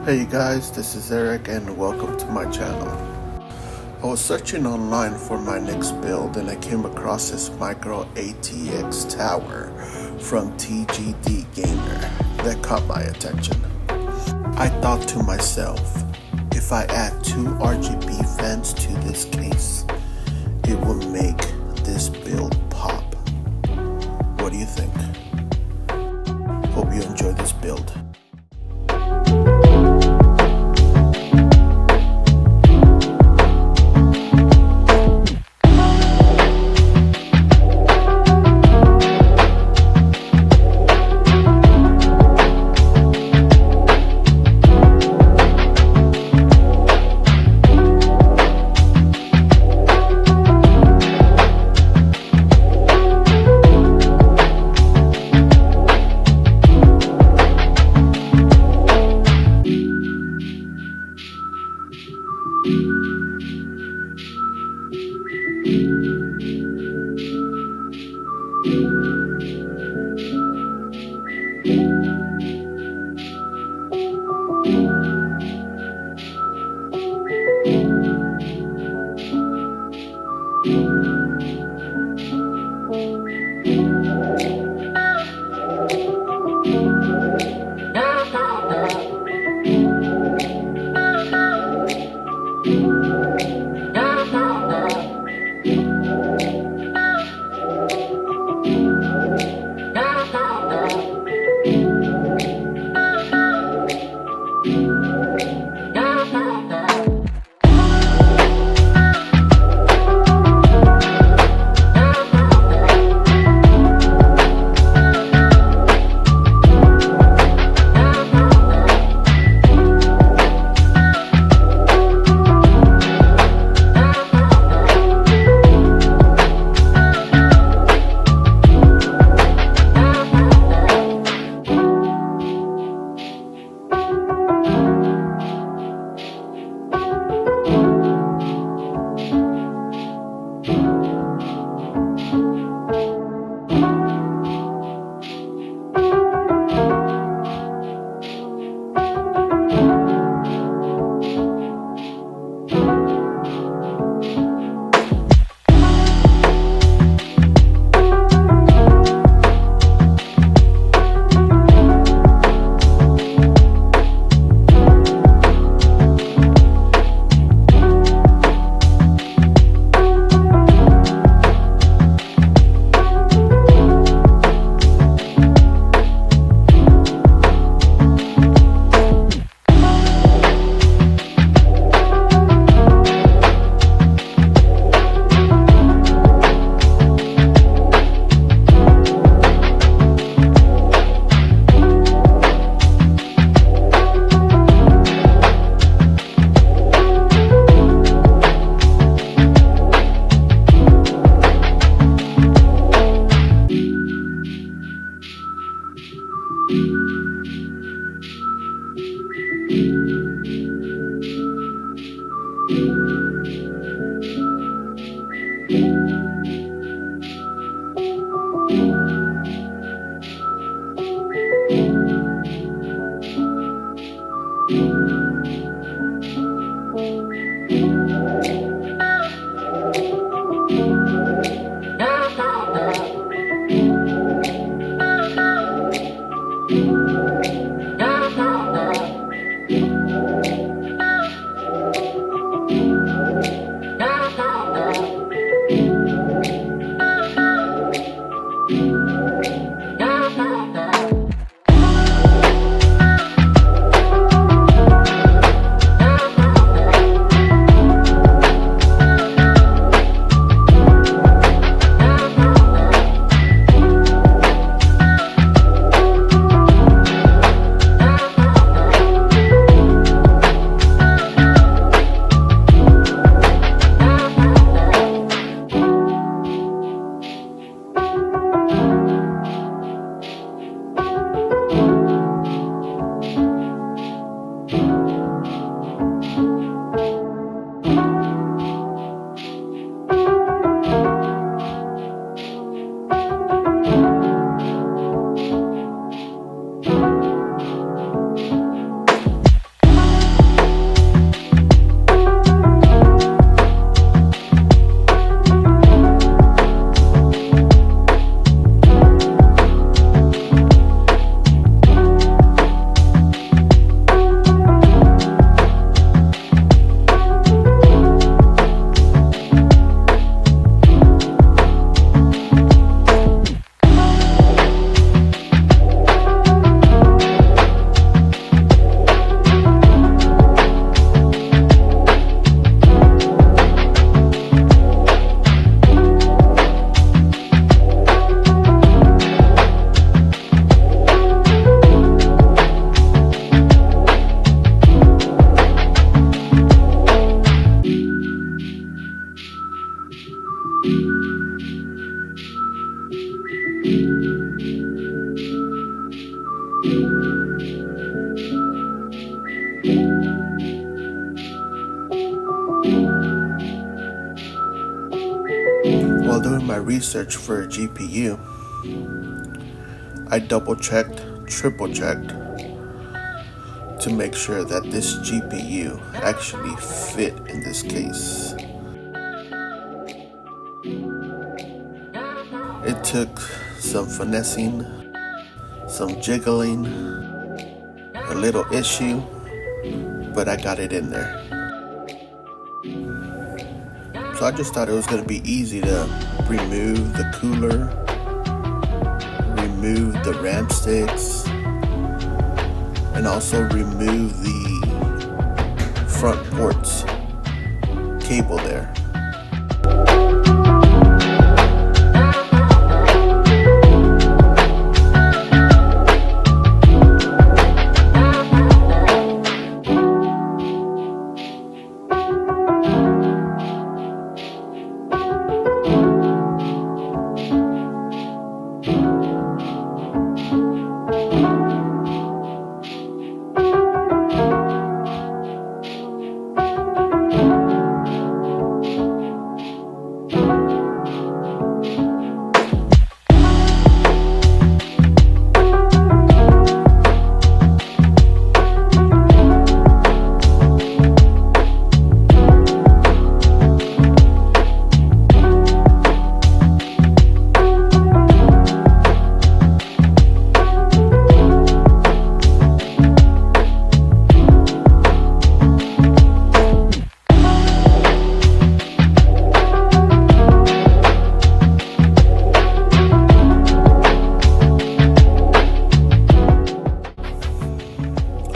Hey guys, this is Eric and welcome to my channel. I was searching online for my next build and I came across this micro ATX tower from TGDGAMER that caught my attention. I thought to myself, if I add two RGB fans to this case, it will make this build pop. What do you think? Hope you enjoy this build. research for a GPU, I double checked, triple checked to make sure that this GPU actually fit in this case. It took some finessing, some jiggling, a little issue, but I got it in there. So I just thought it was going to be easy to remove the cooler, remove the RAM sticks, and also remove the front ports cable there.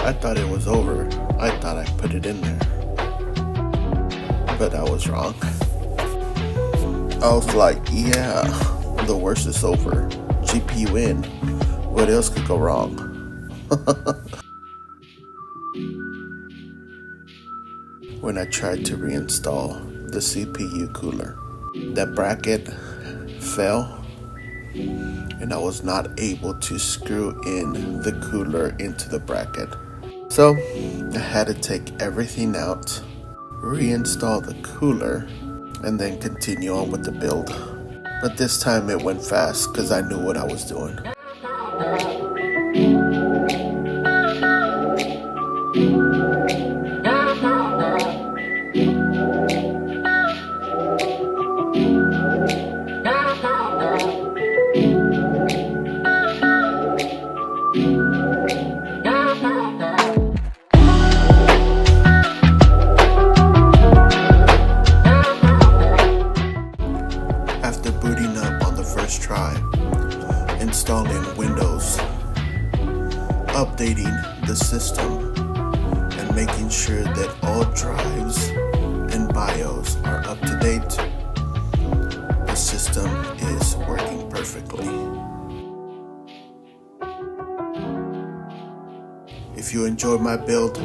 I thought it was over. I thought I put it in there. But I was wrong. I was like, yeah, the worst is over. GPU in. What else could go wrong? When I tried to reinstall the CPU cooler, that bracket fell and I was not able to screw in the cooler into the bracket. So I had to take everything out, reinstall the cooler, and then continue on with the build. But this time it went fast because I knew what I was doing. After booting up on the first try, installing Windows, updating the system, and making sure that all drives and BIOS are up to date, the system is working perfectly. If you enjoyed my build,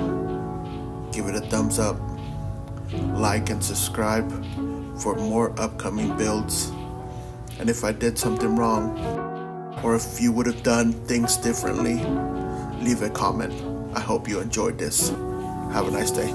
give it a thumbs up, like and subscribe for more upcoming builds. And if I did something wrong, or if you would have done things differently, leave a comment. I hope you enjoyed this. Have a nice day.